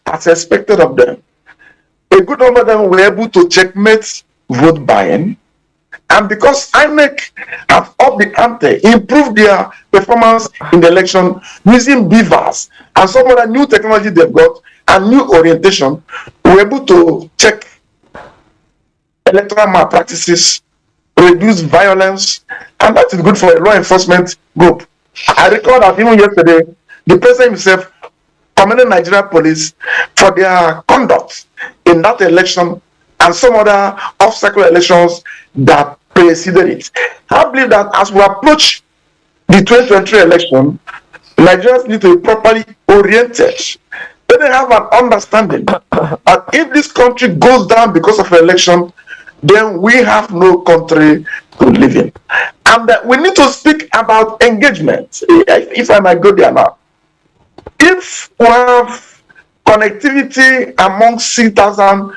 as expected of them. A good number of them were able to checkmate vote buying, and because INEC have upped the ante, improved their performance in the election using beavers and some other new technology they've got and new orientation, we're able to check electoral malpractices, reduce violence, and that is good for a law enforcement group. I recall that even yesterday, the president himself commended Nigerian police for their conduct in that election and some other off-cycle elections that preceded it. I believe that as we approach the 2023 election, Nigerians need to be properly oriented. They have an understanding that if this country goes down because of an election, then we have no country to live in. And we need to speak about engagement, if I might go there now. If we have connectivity among 60%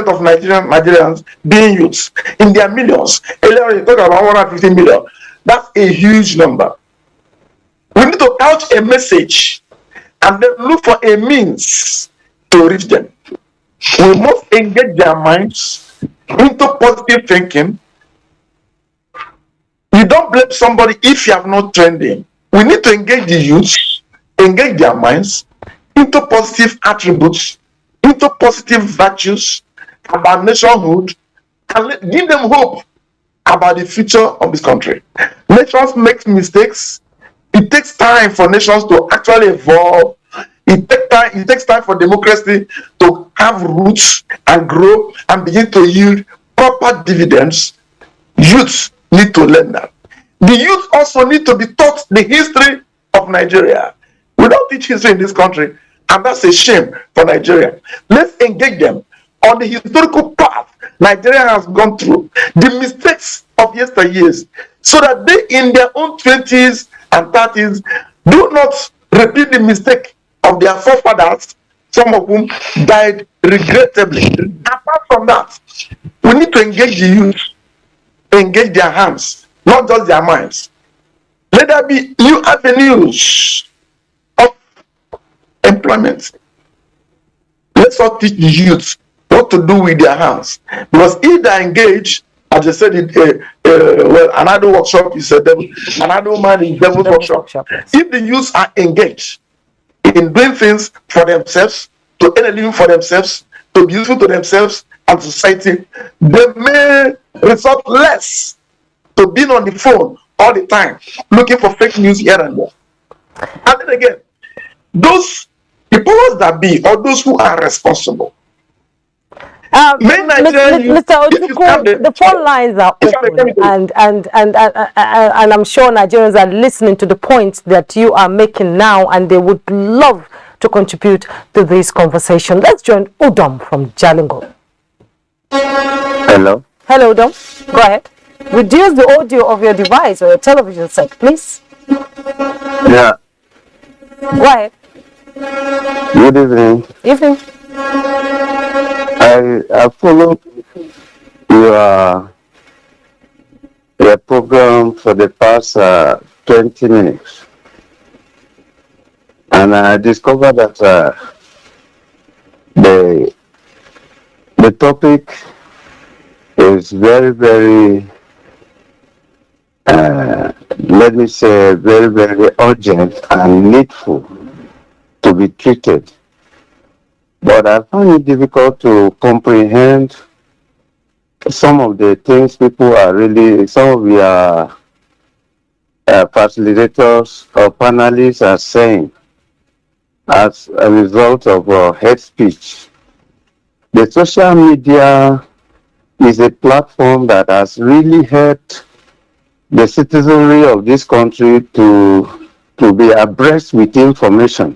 of Nigerians being youths in their millions, earlier you talked about 150 million, that's a huge number. We need to couch a message and then look for a means to reach them. We must engage their minds into positive thinking. You don't blame somebody if you have not trained them. We need to engage the youth, engage their minds into positive attributes, into positive virtues about nationhood, and give them hope about the future of this country. Nations make mistakes. It takes time for nations to actually evolve. It takes time for democracy to have roots and grow and begin to yield proper dividends. Youth need to learn that. The youth also need to be taught the history of Nigeria. We don't teach history in this country, and that's a shame for Nigeria. Let's engage them on the historical path Nigeria has gone through, the mistakes of yesteryears, so that they in their own 20s and 30s do not repeat the mistake of their forefathers, some of whom died regrettably. Apart from that, we need to engage the youth, engage their hands, not just their minds. Let there be new avenues of employment. Let's all teach the youth what to do with their hands. Because if they engage, as I said, another workshop is a devil, another man is devil's workshop. If the youth are engaged in doing things for themselves, to earn a living for themselves, to be useful to themselves and society, they may resort less to being on the phone all the time, looking for fake news here and there. And then again, the powers that be, or those who are responsible. Mr. Ojukwu, the phone lines are open, and I'm sure Nigerians are listening to the points that you are making now, and they would love to contribute to this conversation. Let's join Udom from Jalingo. Hello. Hello, Udom. Go ahead. Reduce the audio of your device or your television set, please. Yeah. Go ahead. Good evening. Evening. I followed your program for the past 20 minutes, and I discovered that the topic is very, very, let me say, very, very urgent and needful to be treated. But I find it difficult to comprehend some of the things people are really, some of your facilitators or panelists are saying as a result of hate speech. The social media is a platform that has really helped the citizenry of this country to be abreast with information.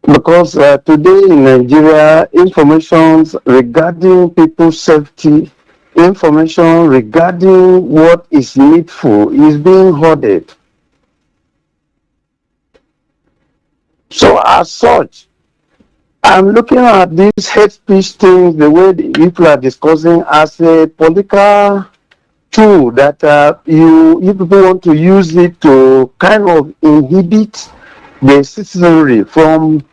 Because today in Nigeria, information regarding people's safety, information regarding what is needful is being hoarded. So as such, I'm looking at these hate speech things, the way the people are discussing, as a political tool that you people want to use it to kind of inhibit the citizenry from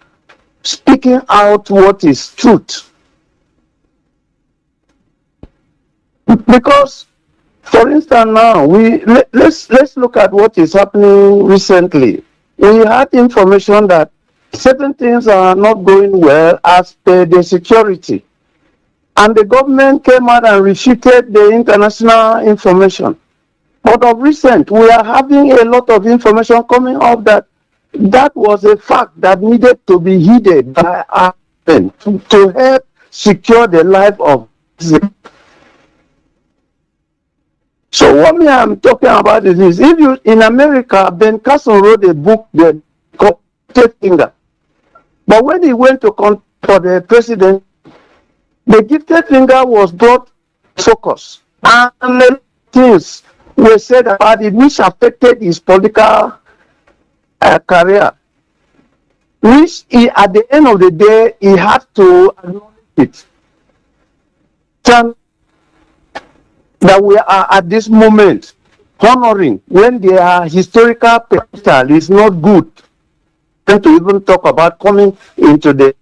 speaking out what is truth. Because, for instance, now let's look at what is happening recently. We had information that certain things are not going well as per the security, and the government came out and refuted the international information. But of recent, we are having a lot of information coming up that was a fact that needed to be heeded by our men to help secure the life of citizens. So what I'm talking about is this: if you in America, Ben Carson wrote a book that called Gifted Finger. But when he went to for the president, the gifted finger was brought focus, and things were said about it which affected his political career. Which he, at the end of the day, he had to acknowledge it. That we are at this moment honoring when their historical potential is not good, and to even talk about coming into the.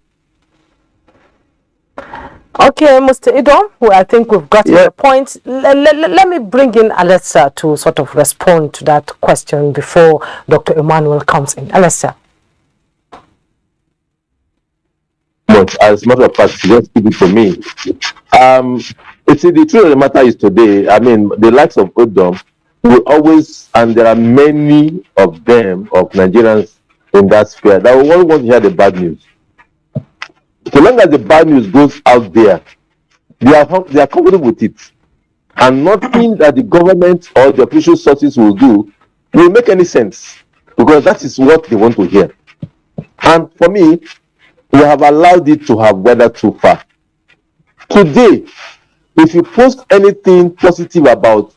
Okay, Mr. Idom, well, I think we've got the point. Let me bring in Alessa to sort of respond to that question before Dr. Emmanuel comes in. Alessa. But as a matter of fact, just keep it for me. It's the truth of the matter is today, I mean, the likes of Udom will always, and there are many of them, of Nigerians in that sphere, that will always want to hear the bad news. So long as the bad news goes out there, they are comfortable with it. And nothing that the government or the official sources will do will make any sense, because that is what they want to hear. And for me, we have allowed it to have weathered too far. Today, if you post anything positive about,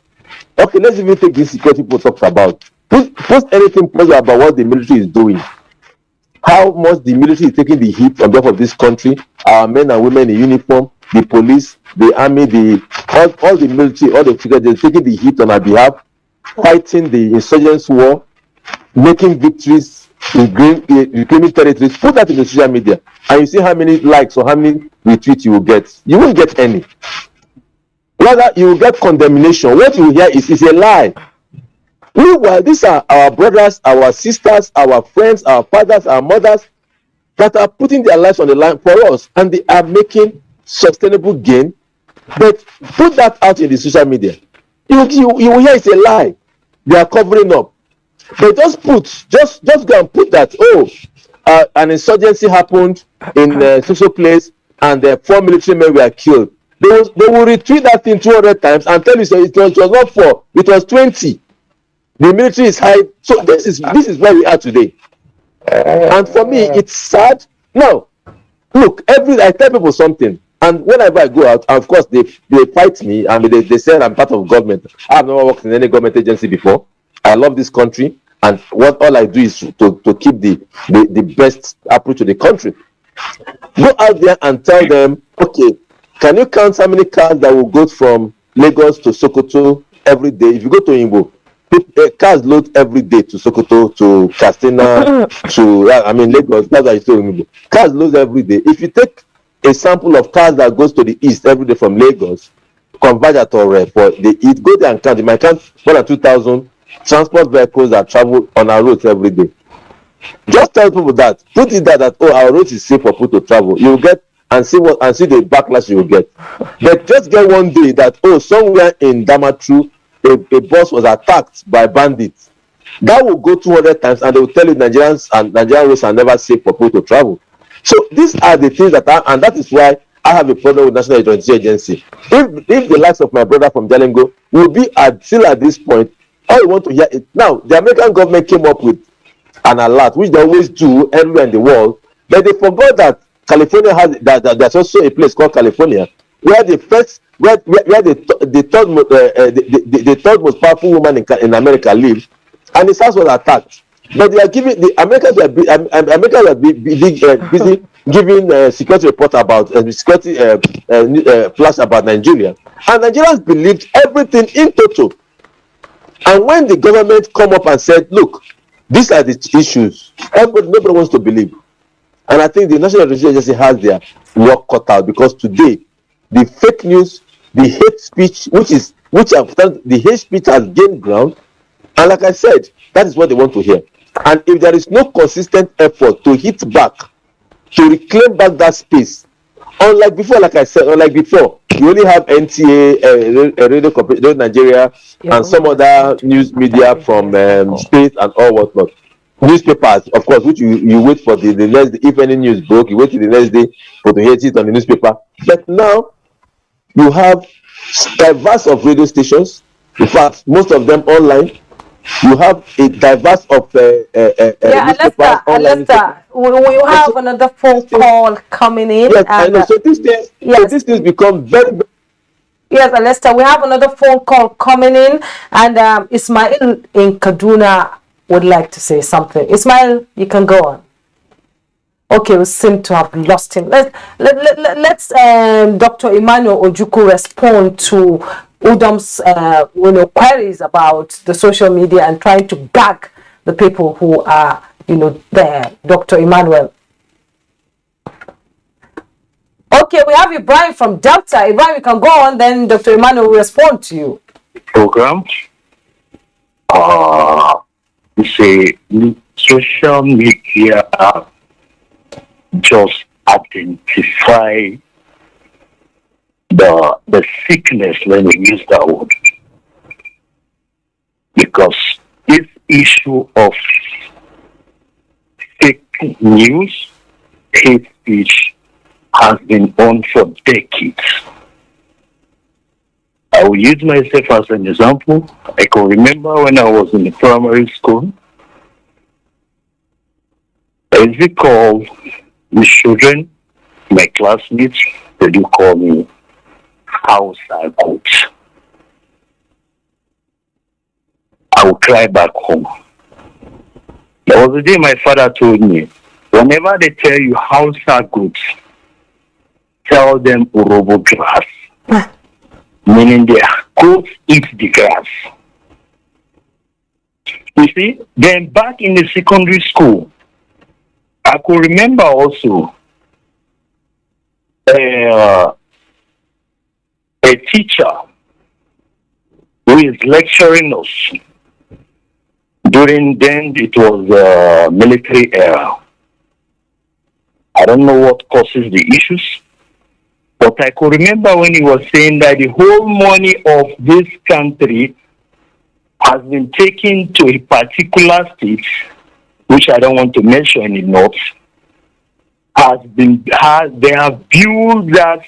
okay, let's even take this security people talks about, post anything positive about what the military is doing, how much the military is taking the hit on behalf of this country, our men and women in uniform, the police, the army, all the military, all the security, they're taking the hit on our behalf, fighting the insurgents war, making victories in claiming territories. Put that in the social media, and you see how many likes or how many retweets you will get. You won't get any. Rather, you will get condemnation. What you will hear is a lie. Meanwhile, these are our brothers, our sisters, our friends, our fathers, our mothers that are putting their lives on the line for us, and they are making sustainable gain. But put that out in the social media, you will hear it's a lie. They are covering up. But just go and put that, an insurgency happened in social place and 4 military men were killed. They will retweet that thing 200 times and tell you it was not 4, it was 20. The military is high. So this is where we are today. And for me, it's sad. Now, look, I tell people something, and whenever I go out, of course they fight me. I mean, they say I'm part of government. I have never worked in any government agency before. I love this country, and all I do is to keep the best approach to the country. Go out there and tell them, okay, can you count how many cars that will go from Lagos to Sokoto every day? If you go to Imbo, cars load every day to Sokoto, to Katsina, to Lagos. That's why I say Imbo. Cars load every day. If you take a sample of cars that goes to the east every day from Lagos, converge at it go there and count. It might count more than 2,000 transport vehicles that travel on our roads every day. Just tell people that. Put it that our roads is safe for people to travel. You will get and see the backlash you will get. But just get one day that somewhere in Damatru a bus was attacked by bandits. That will go 200 times and they will tell you Nigerian roads are never safe for people to travel. So these are the things and that is why I have a problem with National Electoral Agency. If the likes of my brother from Jalingo will be still at this point, all you want to hear is now the American government came up with an alert, which they always do everywhere in the world, but they forgot that California has there's also a place called California where the third most powerful woman in America lives, and his house was attacked. But they are giving the Americans are busy giving security report about security flash about Nigeria, and Nigerians believed everything in total. And when the government come up and said, look, these are the issues, nobody wants to believe. And I think the National Electoral Agency has their work cut out, because today the fake news, the hate speech, the hate speech has gained ground, and like I said, that is what they want to hear. And if there is no consistent effort to hit back, to reclaim back that space, unlike before, like I said, you only have NTA, Radio Nigeria, and some other news media from states and all whatnot. Newspapers, of course, which you wait for the next day. If any news broke, you wait till the next day for to hear it on the newspaper. But now you have diverse of radio stations. In fact, most of them online. You have a diverse of newspapers online. We have another phone call coming in. Yes, I know. So these things become very. Yes, Alesta, we have another phone call coming in, and Ismail in Kaduna would like to say something. Ismail, you can go on. Okay, we seem to have lost him. Let's Dr. Emmanuel Ojukwu respond to Udom's queries about the social media and trying to gag the people who are there. Dr. Emmanuel. Okay, we have Ibrahim from Delta. Ibrahim, you can go on, then Dr. Emmanuel will respond to you. Program. It's a social media just identify the sickness, when we use that word. Because this issue of fake news, hate speech, has been on for decades. I will use myself as an example. I can remember when I was in the primary school, as we call the children, my classmates, they do call me house coach. I will cry back home. There was a day my father told me, whenever they tell you house goods, tell them urobo grass. Meaning their goats eat the grass. You see, then back in the secondary school, I could remember also a teacher who is lecturing us. During then, it was military era. I don't know what causes the issues, but I could remember when he was saying that the whole money of this country has been taken to a particular state, which I don't want to mention in notes, they have built that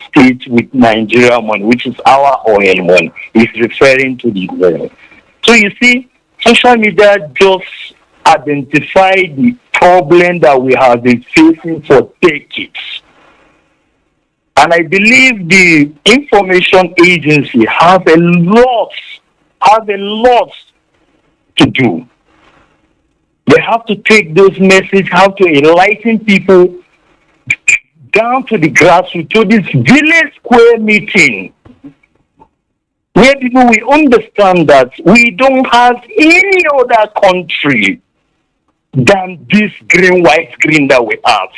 state with Nigeria money, which is our oil money. It's referring to the oil. So you see, social media just identified the problem that we have been facing for decades. And I believe the information agency have a lot to do. They have to take those messages, have to enlighten people down to the grassroots, to this village square meeting, where people will understand that we don't have any other country than this green, white, green that we have.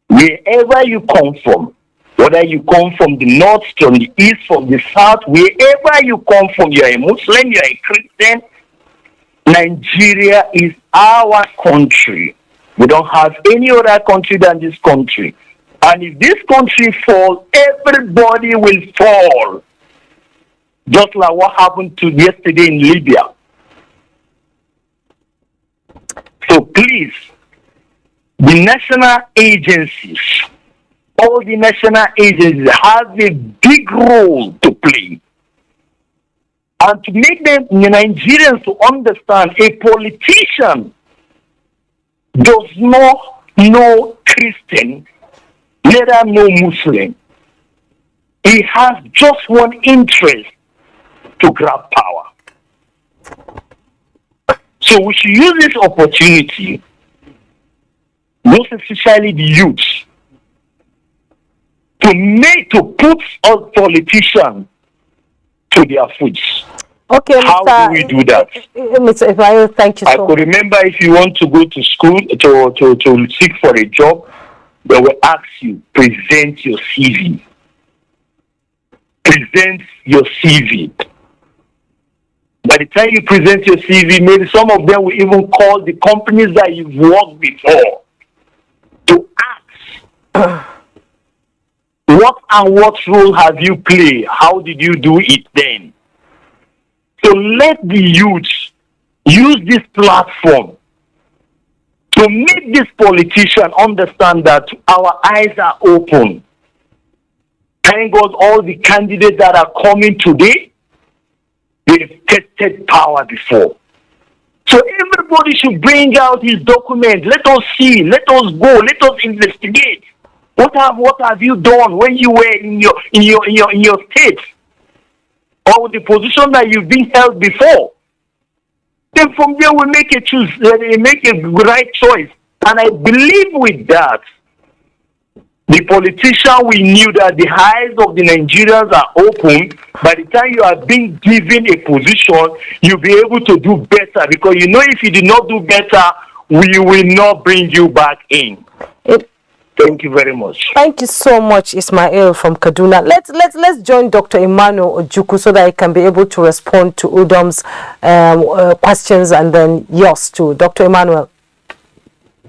Wherever you come from, whether you come from the north, from the east, from the south, wherever you come from, you are a Muslim, you are a Christian, Nigeria is our country. We don't have any other country than this country. And if this country falls, everybody will fall. Just like what happened to yesterday in Libya. So please, the national agencies, all the national agencies have a big role to play. And to make them Nigerians to understand, a politician does not know Christian, neither know Muslim. He has just one interest, to grab power. So we should use this opportunity, most especially the youth, to put us politicians to their feet. Okay, How do we do that? Mr. Ibrahim, thank you so much. I could remember if you want to go to school to seek for a job, they will ask you, present your CV. Present your CV. By the time you present your CV, maybe some of them will even call the companies that you've worked before to ask, what role have you played? How did you do it then? So let the youth use this platform to make this politician understand that our eyes are open. Thank God all the candidates that are coming today, they've tested power before. So everybody should bring out his document. Let us see. Let us go. Let us investigate. What have you done when you were in your state, or the position that you've been held before? Then from there we make a right choice. And I believe with that, the politician we knew that the eyes of the Nigerians are open. By the time you are being given a position, you'll be able to do better, because you know if you did not do better, we will not bring you back in. Thank you very much. Thank you so much, Ismail from Kaduna. Let's join Dr. Emmanuel Ojukwu so that he can be able to respond to Udom's questions and then yours too. Dr. Emmanuel.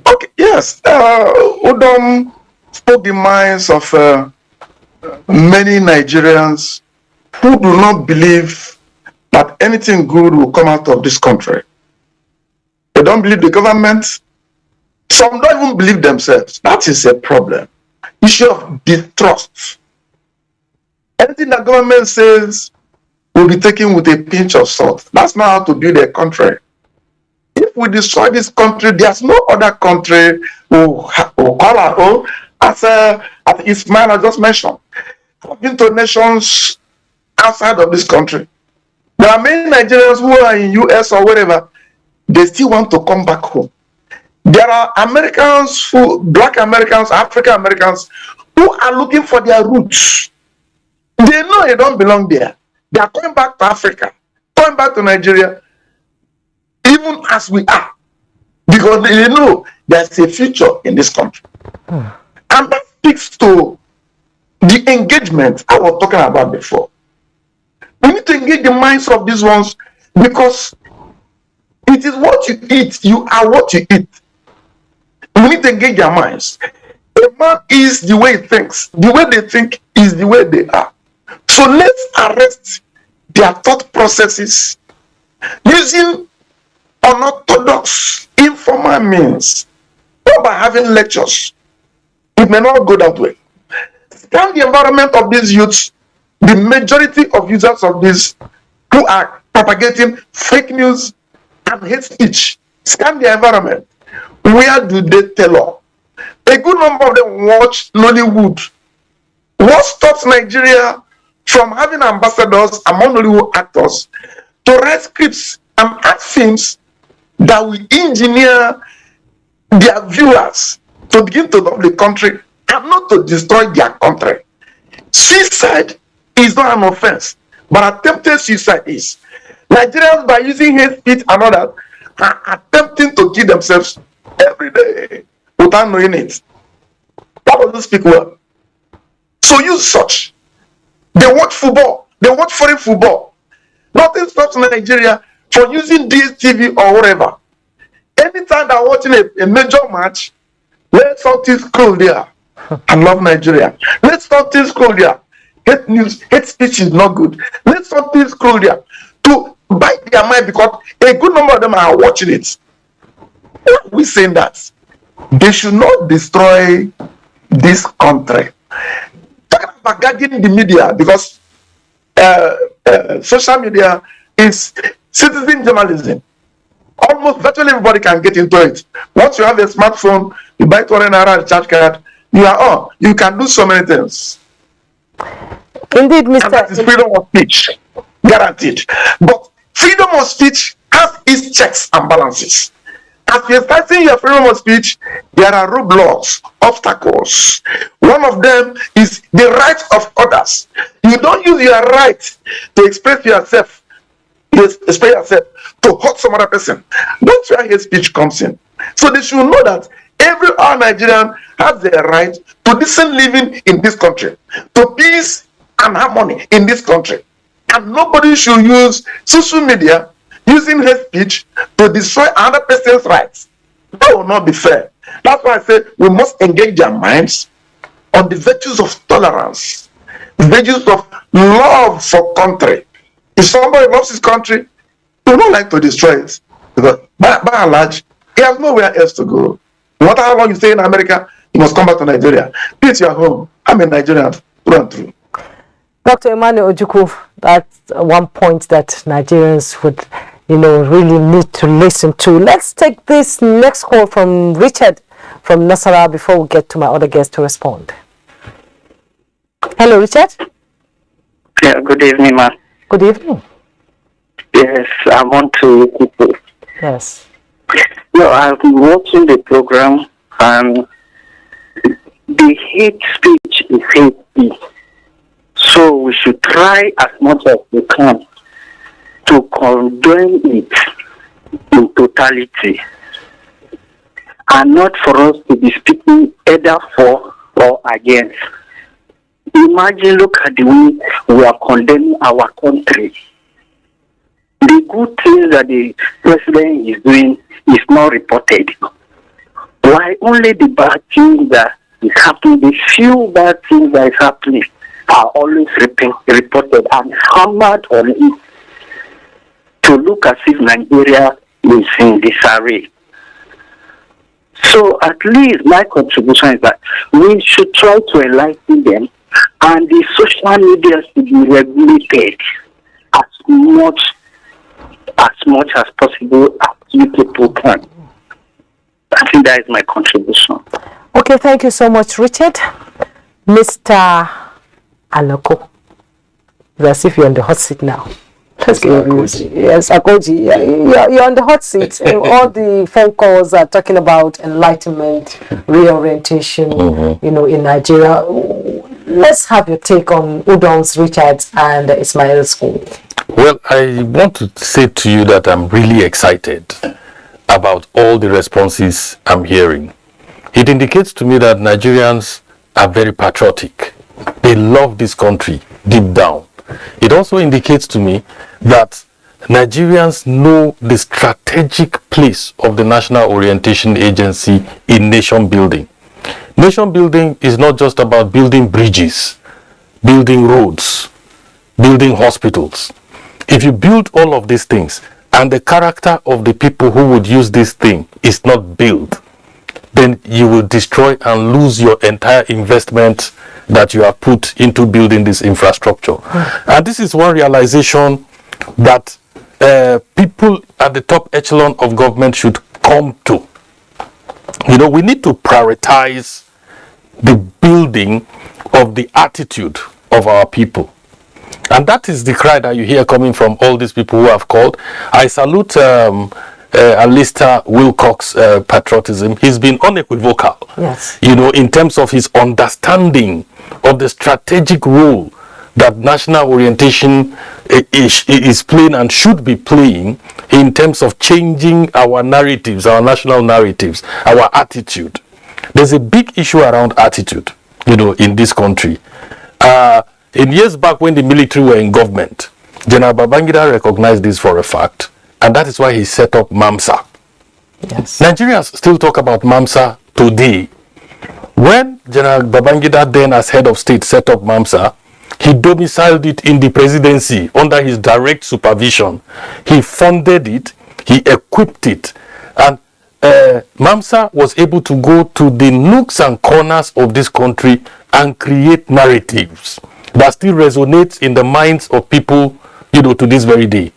Okay, yes. Udom spoke the minds of many Nigerians who do not believe that anything good will come out of this country. They don't believe the government. Some don't even believe themselves. That is a problem. Issue of distrust. Anything the government says will be taken with a pinch of salt. That's not how to build a country. If we destroy this country, there's no other country who call our own, as Ismail has just mentioned. I've been to nations outside of this country. There are many Nigerians who are in US or wherever. They still want to come back home. There are Americans, Black Americans, African Americans, who are looking for their roots. They know they don't belong there. They are coming back to Africa, coming back to Nigeria, even as we are, because they know there's a future in this country. And that speaks to the engagement I was talking about before. We need to engage the minds of these ones, because it is what you eat. You are what you eat. We need to engage their minds. A man is the way he thinks. The way they think is the way they are. So let's arrest their thought processes using unorthodox, informal means, not by having lectures. It may not go that way. Scan the environment of these youths. The majority of users of this who are propagating fake news and hate speech. Scan the environment. Where do they tell us? A good number of them watch Nollywood. What stops Nigeria from having ambassadors among Nollywood actors to write scripts and act films that will engineer their viewers to begin to love the country and not to destroy their country? Suicide is not an offense, but attempted suicide is. Nigerians, by using hate speech and others, are attempting to kill themselves every day without knowing it. That doesn't speak well. So use such. They watch football. They watch foreign football. Nothing stops Nigeria from using DSTV or whatever. Anytime they're watching a major match, let something scroll there. I love Nigeria. Let something scroll there. Hate news, hate speech is not good. Let something scroll there to bite their mind, because a good number of them are watching it. Why are we saying that? They should not destroy this country. Talking about guarding the media, because social media is citizen journalism. Almost virtually everybody can get into it. Once you have a smartphone, you buy 200 naira recharge card, you are on. You can do so many things. Indeed, Mr. And that is freedom of speech, guaranteed. But freedom of speech has its checks and balances. As you're exercising your freedom of speech, there are roadblocks, obstacles. One of them is the rights of others. You don't use your right to express yourself express yourself to hurt some other person. That's where hate speech comes in. So they should know that every other Nigerian has the right to decent living in this country, to peace and harmony in this country. And nobody should use social media using hate speech to destroy another person's rights. That will not be fair. That's why I say we must engage their minds on the virtues of tolerance, the virtues of love for country. If somebody loves his country, he will not like to destroy it. Because by and large, he has nowhere else to go. No matter how long you stay in America, you must come back to Nigeria. This is your home. I'm a Nigerian through and through. Dr. Emmanuel Ojukwu, that's one point that Nigerians would, really need to listen to. Let's take this next call from Richard from Nasarawa before we get to my other guest to respond. Hello, Richard. Yeah, good evening, ma'am. Good evening. Yes, I want to. Yes. No, I've been watching the program, and the hate speech is hate speech. So we should try as much as we can to condemn it in totality, and not for us to be speaking either for or against. Imagine, look at the way we are condemning our country. The good things that the president is doing is not reported. Why only the bad things that is happening, the few bad things that is happening are always reported and hammered on it to look as if Nigeria is in disarray. So at least my contribution is that we should try to enlighten them, and the social media should be regulated as much as possible as you people can. I think that is my contribution. Okay, thank you so much, Richard. Mr. Aloko, as if you're on the hot seat now. Yes, Akoji, you're on the hot seat. All the phone calls are talking about enlightenment, reorientation, in Nigeria. Let's have your take on Udong's, Richard's, and Ismail's school. Well, I want to say to you that I'm really excited about all the responses I'm hearing. It indicates to me that Nigerians are very patriotic. They love this country deep down. It also indicates to me that Nigerians know the strategic place of the National Orientation Agency in nation building. Nation building is not just about building bridges, building roads, building hospitals. If you build all of these things and the character of the people who would use this thing is not built, then you will destroy and lose your entire investment that you have put into building this infrastructure. And this is one realization that people at the top echelon of government should come to. We need to prioritize the building of the attitude of our people. And that is the cry that you hear coming from all these people who have called. I salute Alistair Wilcox's patriotism. He's been unequivocal, yes, in terms of his understanding of the strategic role that national orientation is playing and should be playing in terms of changing our narratives, our national narratives, our attitude. There's a big issue around attitude, in this country. In years back when the military were in government, General Babangida recognized this for a fact, and that is why he set up MAMSA. Yes. Nigerians still talk about MAMSA today. When General Babangida, then as head of state, set up MAMSA, he domiciled it in the presidency under his direct supervision. He funded it, he equipped it, and MAMSA was able to go to the nooks and corners of this country and create narratives that still resonates in the minds of people, to this very day.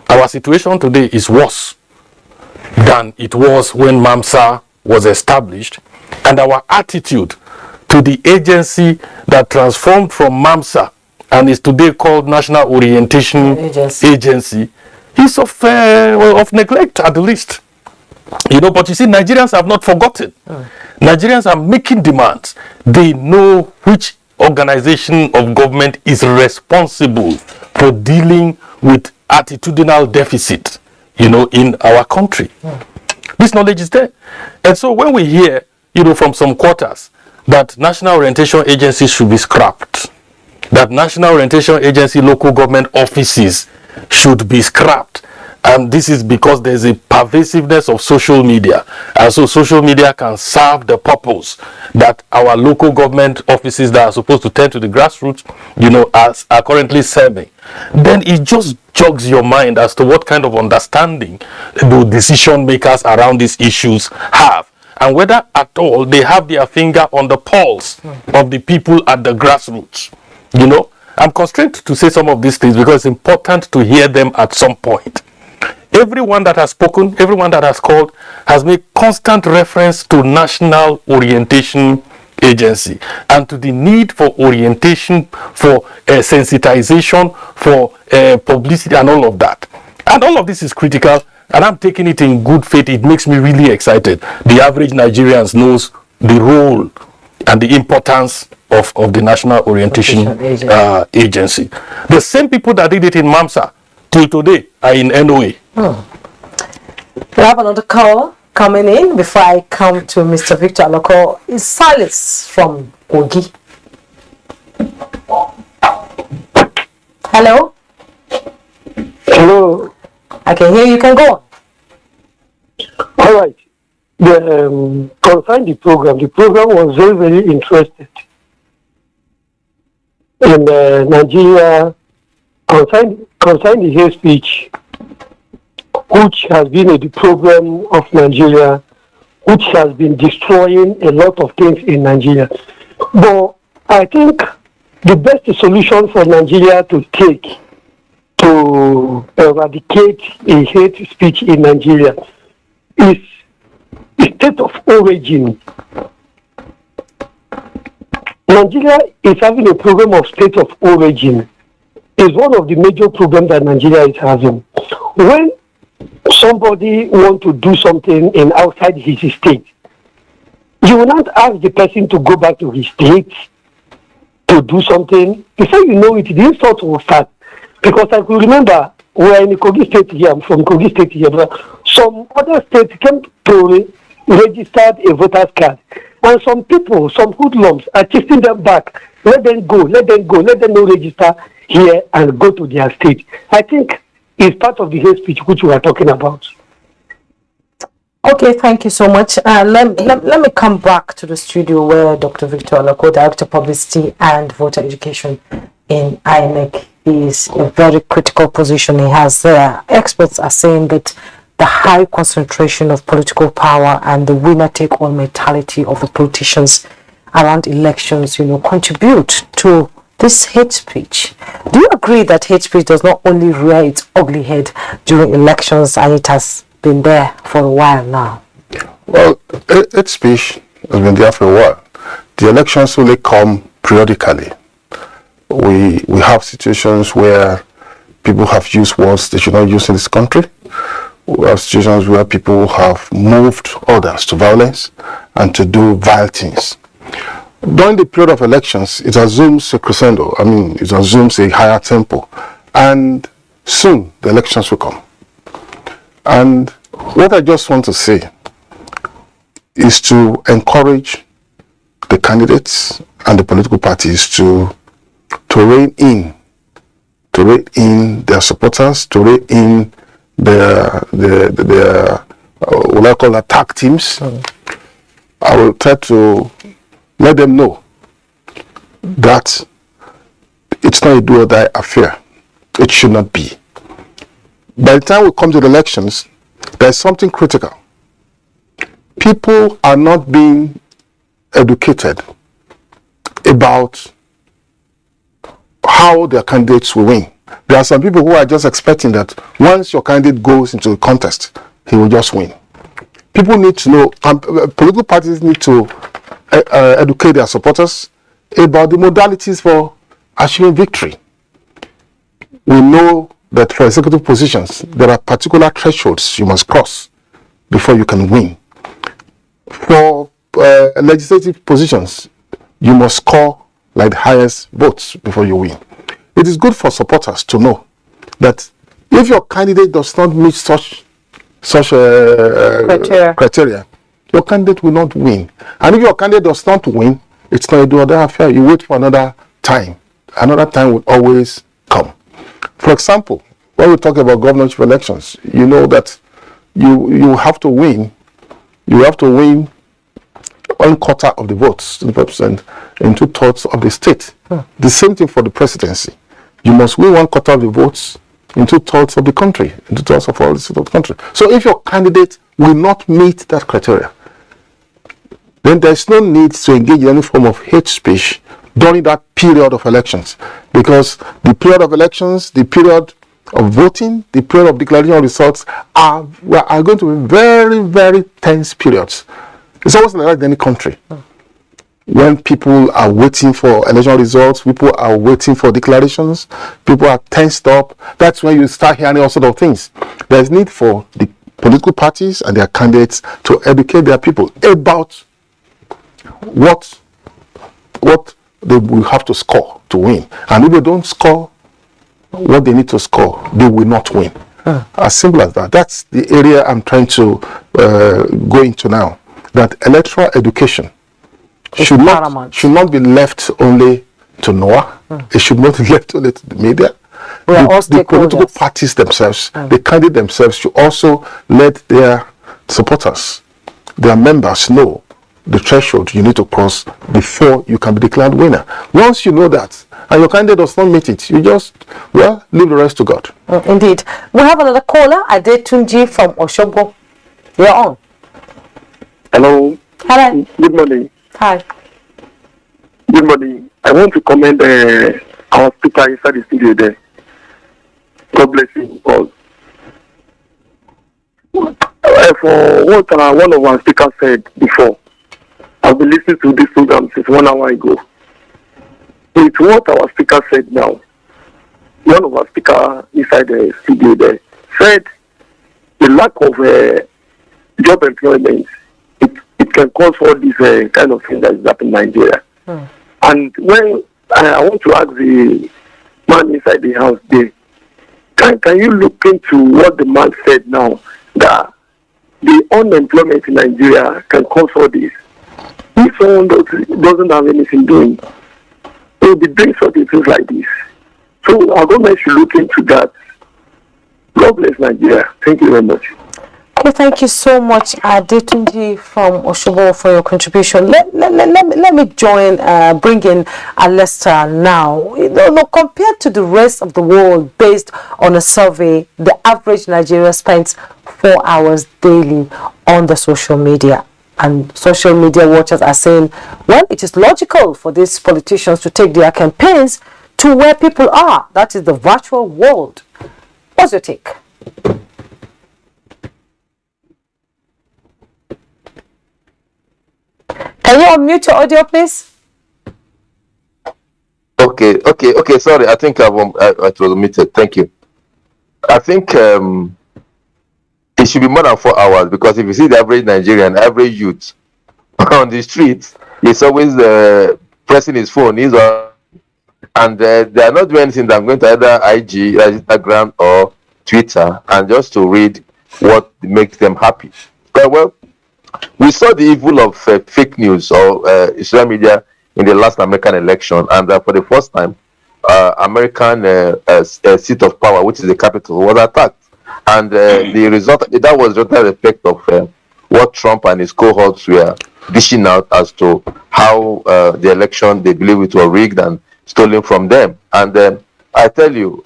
Our situation today is worse than it was when MAMSA was established, and our attitude to the agency that transformed from MAMSA and is today called National Orientation Agency is of neglect, at the least. But you see, Nigerians have not forgotten. Nigerians are making demands. They know which organization of government is responsible for dealing with attitudinal deficit, in our country. This knowledge is there. And so when we hear, from some quarters that National Orientation Agency should be scrapped, that National Orientation Agency local government offices should be scrapped, and this is because there's a pervasiveness of social media, and so social media can serve the purpose that our local government offices that are supposed to tend to the grassroots, are currently serving, then it just jogs your mind as to what kind of understanding the decision makers around these issues have, and whether at all they have their finger on the pulse of the people at the grassroots. I'm constrained to say some of these things because it's important to hear them at some point. Everyone that has spoken, everyone that has called, has made constant reference to National Orientation Agency and to the need for orientation, for sensitization, for publicity and all of that. And all of this is critical, and I'm taking it in good faith. It makes me really excited. The average Nigerian knows the role and the importance of the National Orientation Agency. The same people that did it in MAMSA till today are in NOA. We have another call coming in before I come to Mr. Victor Aloko. It's Silas from Kogi. Hello? Hello. I can hear you. Can go on. All right. Concerning the program was very, very interested in Nigeria concerning the hate speech, which has been the problem of Nigeria, which has been destroying a lot of things in Nigeria. But I think the best solution for Nigeria to take to eradicate a hate speech in Nigeria is a state of origin. Nigeria is having a problem of state of origin. It's one of the major problems that Nigeria is having. When somebody wants to do something in outside his state, you will not ask the person to go back to his state to do something. Before you know it, the insult will start. Because I could remember, we are in the Kogi state here, I'm from Kogi state here, but some other states came to register a voter's card. And some people, some hoodlums are chasing them back. Let them go, let them not register here and go to their state. I think it's part of the hate speech which we are talking about. Okay, thank you so much. Let me come back to the studio where Dr. Victor Aloko, Director of Publicity and Voter Education in INEC, is a very critical position he has there. Experts are saying that the high concentration of political power and the winner-take-all mentality of the politicians around elections, contribute to this hate speech. Do you agree that hate speech does not only rear its ugly head during elections, and it has been there for a while now? Well, hate speech has been there for a while. The elections only come periodically. We have situations where people have used words they should not use in this country. We have situations where people have moved others to violence and to do vile things. During the period of elections, it assumes a crescendo. It assumes a higher tempo. And soon, the elections will come. And what I just want to say is to encourage the candidates and the political parties to rein in their supporters, to rein in their what I call attack teams. I will try to let them know that it's not a do or die affair. It should not be. By the time we come to the elections, there's something critical. People are not being educated about how their candidates will win. There are some people who are just expecting that once your candidate goes into the contest, he will just win. People need to know, political parties need to educate their supporters about the modalities for achieving victory. We know that for executive positions, there are particular thresholds you must cross before you can win. For legislative positions, you must score like the highest votes before you win. It is good for supporters to know that If your candidate does not meet such criteria, your candidate will not win. And if your candidate does not win, it's not a do or die affair. You wait for another time. Another time will always come. For example, when we talk about governorship elections, you know that you have to win. You have to win 1/4 of the votes, 2% in 2/3 of the state. The same thing for the presidency. You must win 1/4 of the votes in 2/3 of the country, in 2/3 of all the state of the country. So if your candidate will not meet that criteria, then there's no need to engage in any form of hate speech during that period of elections, because the period of elections, the period of voting, the period of declaration of results are going to be very, very tense periods. It's always like that in any country. When people are waiting for election results, people are waiting for declarations, people are tensed up, that's when you start hearing all sorts of things. There's need for the political parties and their candidates to educate their people about what they will have to score to win. And if they don't score what they need to score, they will not win. As simple as that. That's the area I'm trying to go into now. That electoral education should not be left only to Noah. It should not be left only to the media. The political parties themselves, the candidates themselves should also let their supporters, their members know the threshold you need to cross before you can be declared winner. Once you know that, and your candidate does not meet it, you just, leave the rest to God. Indeed. We have another caller, Adetunji from Osogbo. You're on. Hello. Hello. Good morning. Hi. Good morning. I want to commend our speaker inside the studio there. God bless you all. For what one of our speakers said before, I've been listening to this program since 1 hour ago. It's what our speaker said now. One of our speakers inside the studio there said the lack of job employment, it can cause all this kind of thing that is happening in Nigeria. And when I want to ask the man inside the house there, can you look into what the man said now, that the unemployment in Nigeria can cause all this? If someone doesn't have anything doing, they will be doing certain things like this. So our government should look into that. God bless Nigeria. Thank you very much. Okay, thank you so much, Adetunji from Osogbo, for your contribution. Let me bring in Alesta now. Compared to the rest of the world, based on a survey, the average Nigerian spends 4 hours daily on the social media. And social media watchers are saying, well, it is logical for these politicians to take their campaigns to where people are. That is the virtual world. What's your take? Can you unmute your audio, please? Okay. Sorry, I think I was muted. Thank you. I think it should be more than 4 hours, because if you see the average Nigerian, average youth on the streets, he's always pressing his phone. And they are not doing anything than going to either IG, Instagram, or Twitter, and just to read what makes them happy. Well, we saw the evil of fake news or social media in the last American election, and for the first time, American seat of power, which is the capital, was attacked. And the result, that was just the effect of what Trump and his cohorts were dishing out as to how the election, they believe it was rigged and stolen from them. And I tell you,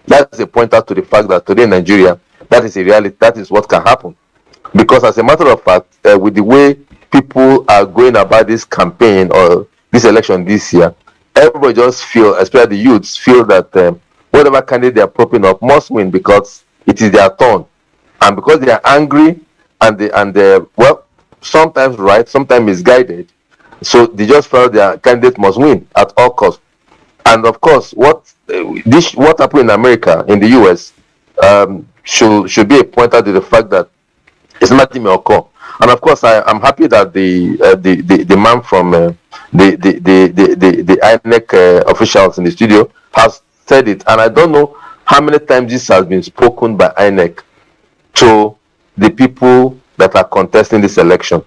that's a pointer to the fact that today in Nigeria, that is a reality, that is what can happen. Because as a matter of fact, with the way people are going about this campaign or this election this year, everybody just feel, especially the youths, feel that whatever candidate they are propping up must win because it is their turn. And because they are angry and they well, sometimes right, sometimes misguided, so they just felt their candidate must win at all costs. And of course, what happened in America, in the US, should be a pointer to the fact that it's nothing may occur. And of course, I'm happy that the man from the INEC officials in the studio has said it. And I don't know how many times this has been spoken by INEC to the people that are contesting this election?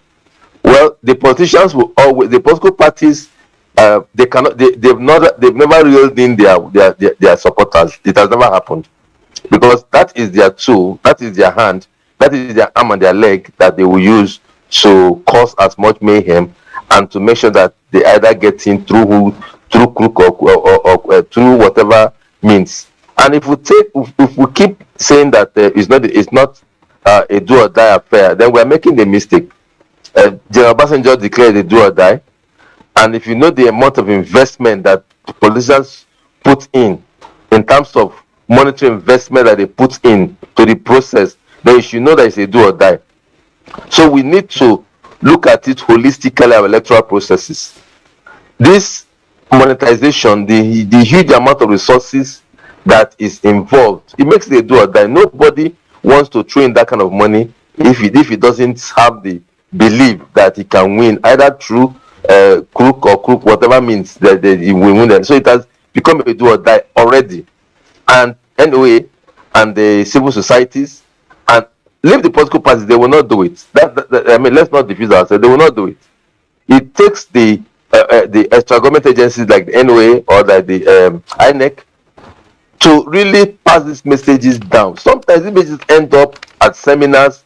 Well, the politicians will always, the political parties, they cannot, they've never reeled in their supporters. It has never happened, because that is their tool, that is their hand, that is their arm and their leg that they will use to cause as much mayhem and to make sure that they either get in through crook or through whatever means. And if we keep saying that it's not a do or die affair, then we are making a mistake. General Obasanjo declared a do or die, and if you know the amount of investment that politicians put in terms of monetary investment that they put in to the process, then you should know that it's a do or die. So we need to look at it holistically, our electoral processes. This monetization, the huge amount of resources that is involved, it makes it a do or die. Nobody wants to throw in that kind of money if he doesn't have the belief that he can win, either through crook, whatever means that he will win. So it has become a do or die already. And anyway, and the civil societies, and leave the political parties, they will not do it. I mean, let's not diffuse ourselves. They will not do it. It takes the extra government agencies like the NOA or like the INEC to really pass these messages down. Sometimes these messages end up at seminars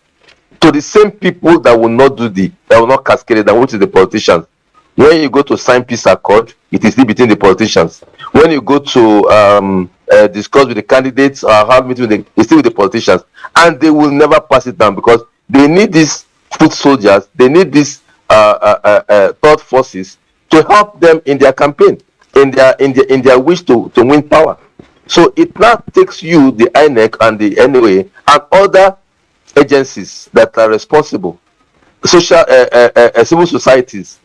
to the same people that will not cascade it down, which is the politicians. When you go to sign peace accord, it is still between the politicians. When you go to discuss with the candidates or have meeting with it's still with the politicians, and they will never pass it down because they need these foot soldiers, they need these third forces to help them in their campaign, in their wish to win power. So it now takes you, the INEC and the NOA and other agencies that are responsible, social civil societies,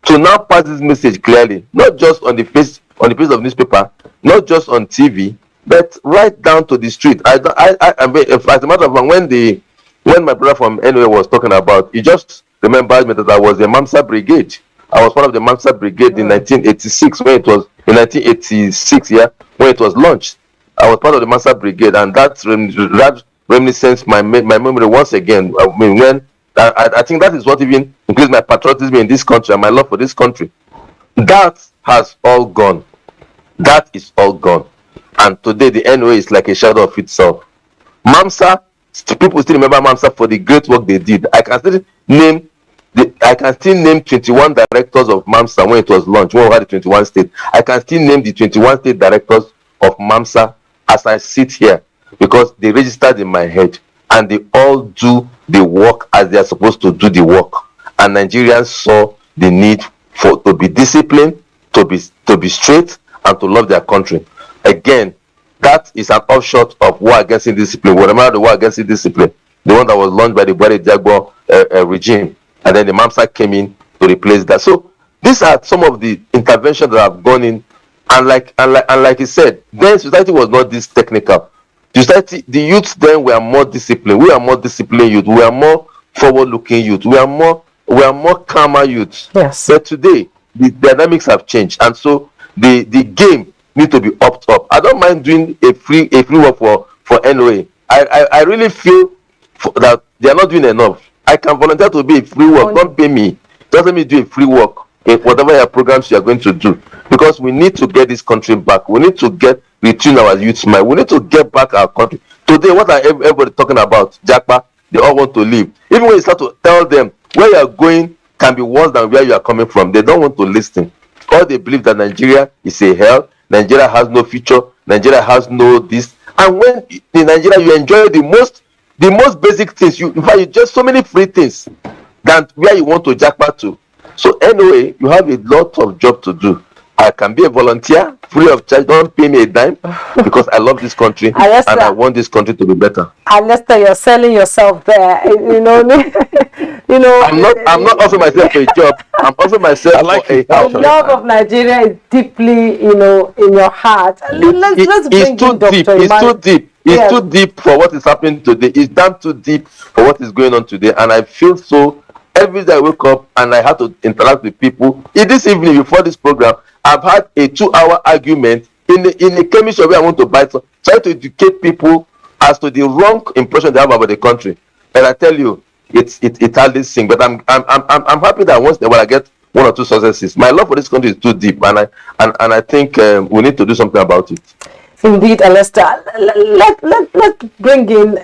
to now pass this message clearly, not just on the face of newspaper, not just on TV, but right down to the street. As a matter of fact, when my brother from NOA was talking about, he just remembered me that I was the Mamsa Brigade. I was part of the Mamsa Brigade in 1986 when it was in 1986, when it was launched. I was part of the Mamsa Brigade, and that reminiscence my memory once again. I mean, when I think that is what even increased my patriotism in this country and my love for this country. That has all gone. That is all gone. And today the NOA is like a shadow of itself. MAMSA, people still remember MAMSA for the great work they did. I can still name 21 directors of MAMSA when it was launched, when we had the 21 states. I can still name the 21 state directors of MAMSA as I sit here, because they registered in my head and they all do the work as they are supposed to do the work. And Nigerians saw the need to be disciplined, to be straight, and to love their country. Again, that is an offshoot of war against indiscipline. Remember the war against indiscipline, the one that was launched by the Buhari Jaguar regime, and then the MAMSA came in to replace that. So these are some of the interventions that have gone in, and like he said, then society was not this technical. Society, the youths then were more disciplined. We are more disciplined youth. We are more forward-looking youth. We are more calmer youth. Yes. But today the dynamics have changed, and so the game need to be upped up. I don't mind doing a free work for NOA. I really feel that they are not doing enough. I can volunteer to be a free work. Don't pay me. Just let me do a free work in whatever your programs you are going to do, because we need to get this country back. We need to retune our youth's mind. We need to get back our country. Today, what are everybody talking about? Jackpa, they all want to leave. Even when you start to tell them where you are going can be worse than where you are coming from, they don't want to listen. Or they believe that Nigeria is a hell, Nigeria has no future, Nigeria has no this. And when in Nigeria you enjoy the most basic things, in fact you just so many free things than where you want to jackpot to. So anyway, you have a lot of job to do. I can be a volunteer free of charge. Don't pay me a dime, because I love this country and I want this country to be better. Unless you're selling yourself there, you know. I'm not offering myself for a job. I'm offering myself for a house. The love of Nigeria is deeply, in your heart. Let's bring in Dr. It's too deep. It's too deep for what is happening today. It's damn too deep for what is going on today. And I feel so. Every day I wake up and I have to interact with people. This evening before this program, I've had a 2-hour argument in a chemistry where I want to buy, so try to educate people as to the wrong impression they have about the country. And I tell you, it has this thing. But I'm happy that once in a while I get one or two successes. My love for this country is too deep, and I think we need to do something about it. Indeed, Alesta. Let's bring in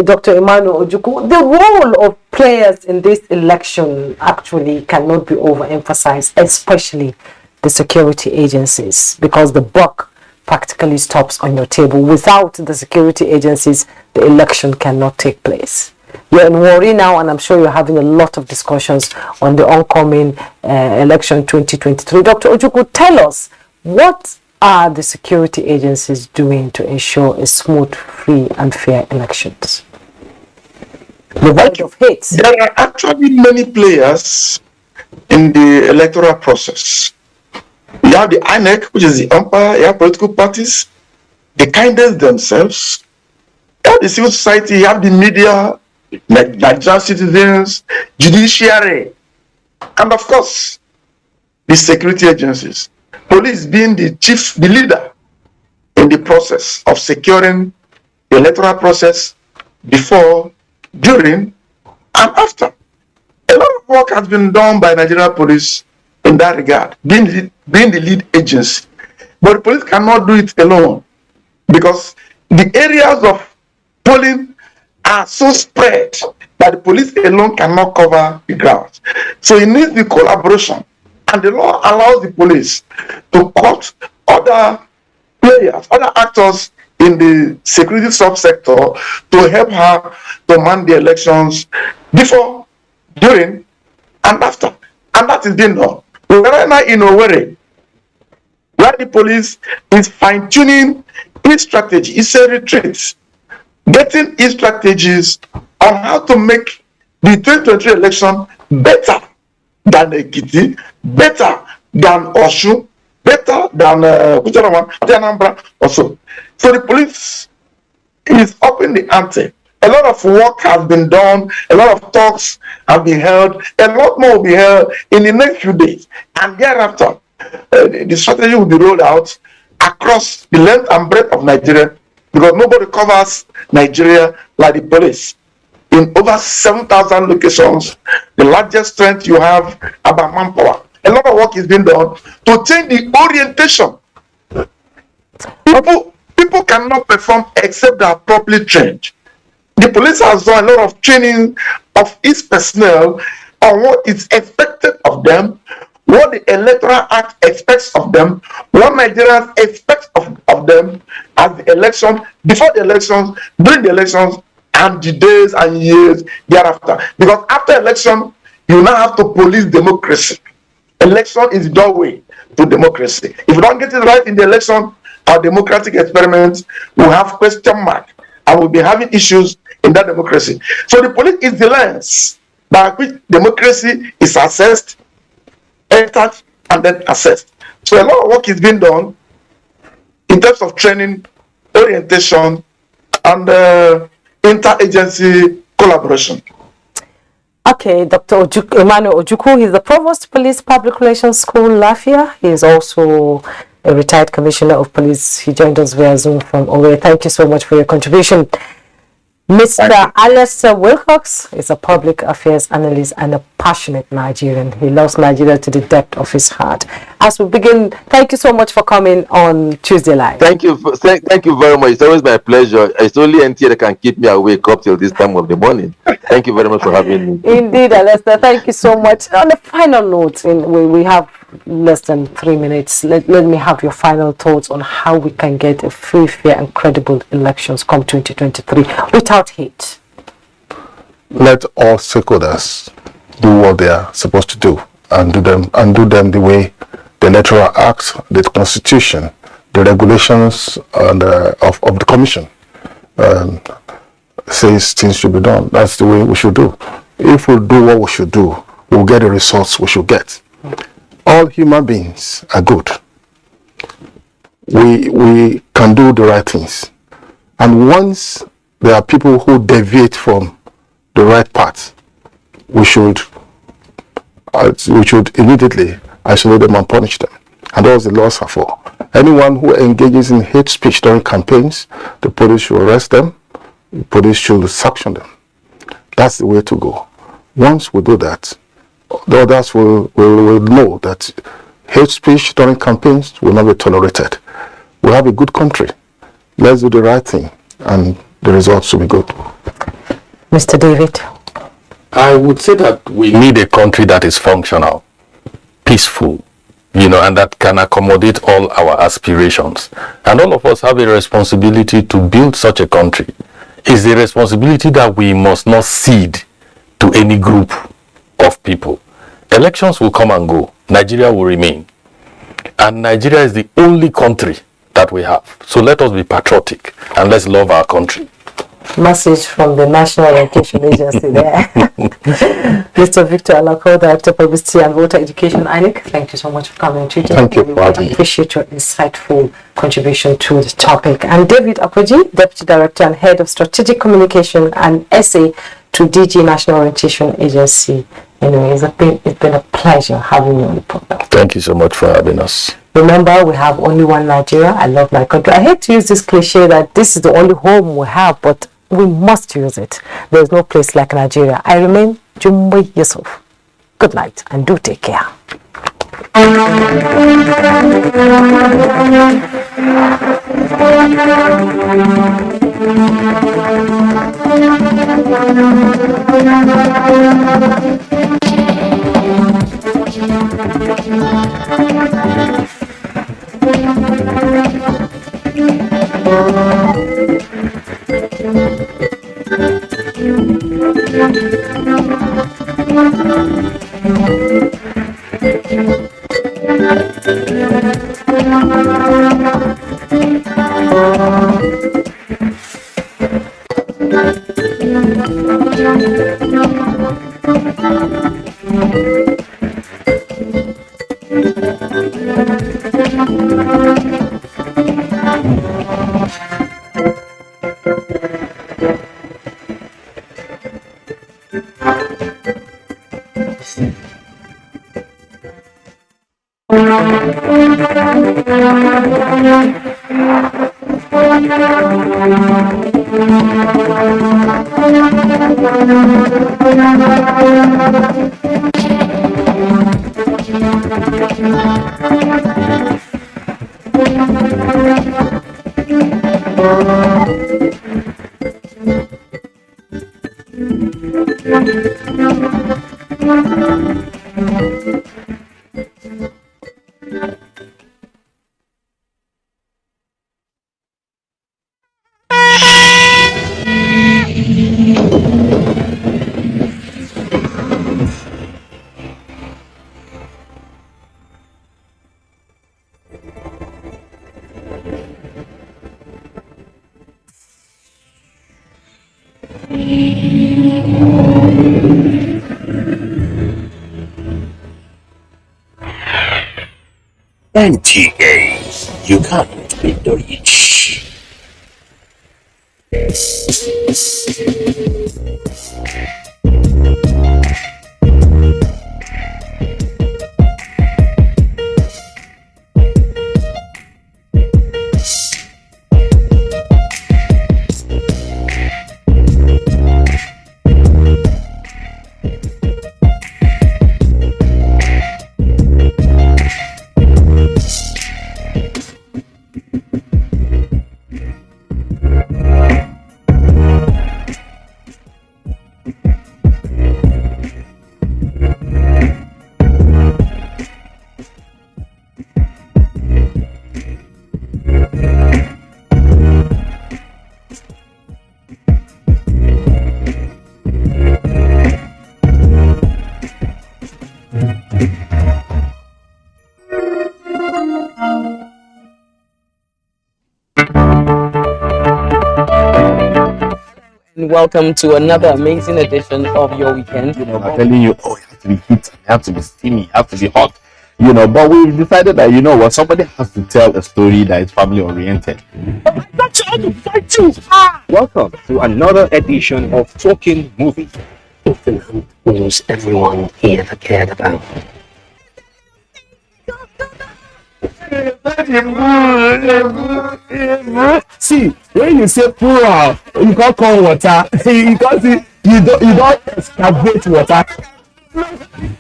Dr. Emmanuel Ojukwu. The role of players in this election actually cannot be overemphasized, especially the security agencies, because the buck practically stops on your table. Without the security agencies, the election cannot take place. You're in worry now, and I'm sure you're having a lot of discussions on the oncoming election 2023. Dr. Ojukwu, tell us, what are the security agencies doing to ensure a smooth, free and fair elections? The vote of hate. There are actually many players in the electoral process. You have the INEC, which is the umpire. You have political parties, the candidates themselves. You have the civil society. You have the media, Nigerian citizens, judiciary, and of course, the security agencies. Police being the leader in the process of securing the electoral process before, during, and after. A lot of work has been done by Nigerian police in that regard, being the lead agency. But the police cannot do it alone, because the areas of polling are so spread that the police alone cannot cover the ground. So it needs the collaboration, and the law allows the police to cut other players, other actors in the security subsector to help her to man the elections before, during, and after. And that is being done. Right now in Owerri, where the police is fine-tuning its strategy, it's a retreat, getting its strategies on how to make the 2023 election better than Ekiti, better than Osun, better than Anambra also. So the police is upping the ante. A lot of work has been done, a lot of talks have been held, a lot more will be held in the next few days. And thereafter, the strategy will be rolled out across the length and breadth of Nigeria, because nobody covers Nigeria like the police. In over 7,000 locations, the largest strength you have about manpower. A lot of work is being done to change the orientation. People cannot perform except they are properly trained. The police has done a lot of training of its personnel on what is expected of them, what the Electoral Act expects of them, what Nigerians expect of them as the election, before the elections, during the elections, and the days and years thereafter. Because after election, you now have to police democracy. Election is the doorway to democracy. If you don't get it right in the election, our democratic experiments will have question mark, and we'll be having issues in that democracy. So the police is the lens by which democracy is assessed, entered, and then assessed. So a lot of work is being done in terms of training, orientation, and interagency collaboration. Okay, Dr. Emmanuel Ojukwu, he's the Provost Police Public Relations School, Lafia. He is also a retired Commissioner of Police. He joined us via Zoom from Owerri. Thank you so much for your contribution. Mr. Alistair Wilcox is a public affairs analyst and a passionate Nigerian. He loves Nigeria to the depth of his heart. As we begin, thank you so much for coming on Tuesday Live. Thank you very much. It's always my pleasure. It's only NTA that can keep me awake up till this time of the morning. Thank you very much for having me. Indeed, Alistair. Thank you so much. On a final note, we have less than 3 minutes. Let me have your final thoughts on how we can get a free, fair and credible elections come 2023 without hate. Let all stakeholders do what they are supposed to do, and do them the way the Electoral Act, the Constitution, the regulations and of the Commission says things should be done. That's the way we should do. If we do what we should do, we'll get the results we should get. All human beings are good. We can do the right things. And once there are people who deviate from the right path, we should immediately isolate them and punish them. And those the laws are for. Anyone who engages in hate speech during campaigns, the police should arrest them, the police should sanction them. That's the way to go. Once we do that, the others will know that hate speech during campaigns will not be tolerated. We have a good country. Let's do the right thing, and the results will be good. Mr. David? I would say that we need a country that is functional, peaceful, and that can accommodate all our aspirations. And all of us have a responsibility to build such a country. It's a responsibility that we must not cede to any group of people. Elections will come and go. Nigeria will remain. And Nigeria is the only country that we have. So let us be patriotic and let's love our country. Message from the National Education Agency there. Mr. Victor Alako, Director of Publicity and Voter Education, INEC, thank you so much for coming today. Thank you. We appreciate your insightful contribution to the topic. And David Akweji, Deputy Director and Head of Strategic Communication and SA to DG National Orientation Agency. Anyway, it's been a pleasure having you on the program. Thank you so much for having us. Remember, we have only one Nigeria. I love my country. I hate to use this cliche that this is the only home we have, but we must use it. There's no place like Nigeria. I remain Jumbo Yusuf. Good night and do take care. NTA, you can't beat the rich. Welcome to another amazing edition of your weekend. I'm telling you, it has to be heat, it has to be steamy, it has to be hot. But we decided that somebody has to tell a story that is family oriented. That's how to fight you. Welcome to another edition of Talking Movie. Ethan Hunt was everyone he ever cared about. See, when you say plural, you can't call water. You can't see, you don't excavate water.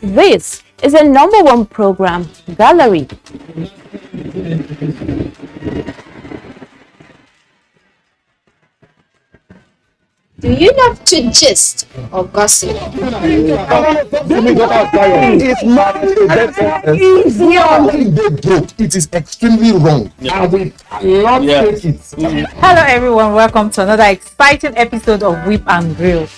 This is a #1 program, Gallery. Do you love to gist or gossip? It's not easier. It is extremely wrong. And we cannot take it. Hello everyone, welcome to another exciting episode of Whip and Grill.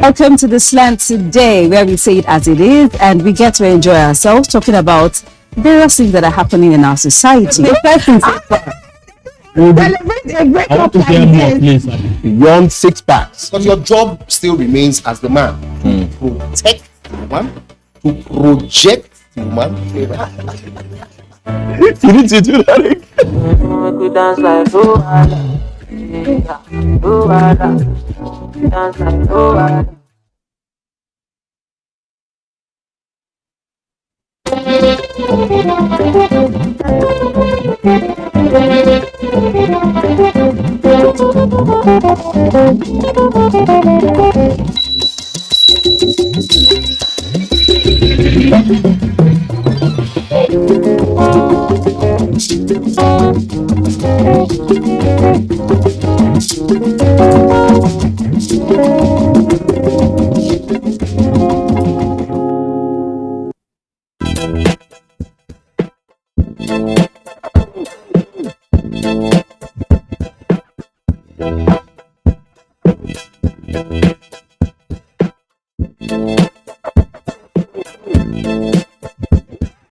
Welcome to the slant today, where we say it as it is and we get to enjoy ourselves talking about various things that are happening in our society. Beyond 6 packs. But your job still remains as the man. To protect the woman, to project the woman. You need to do that again. Dance like dance like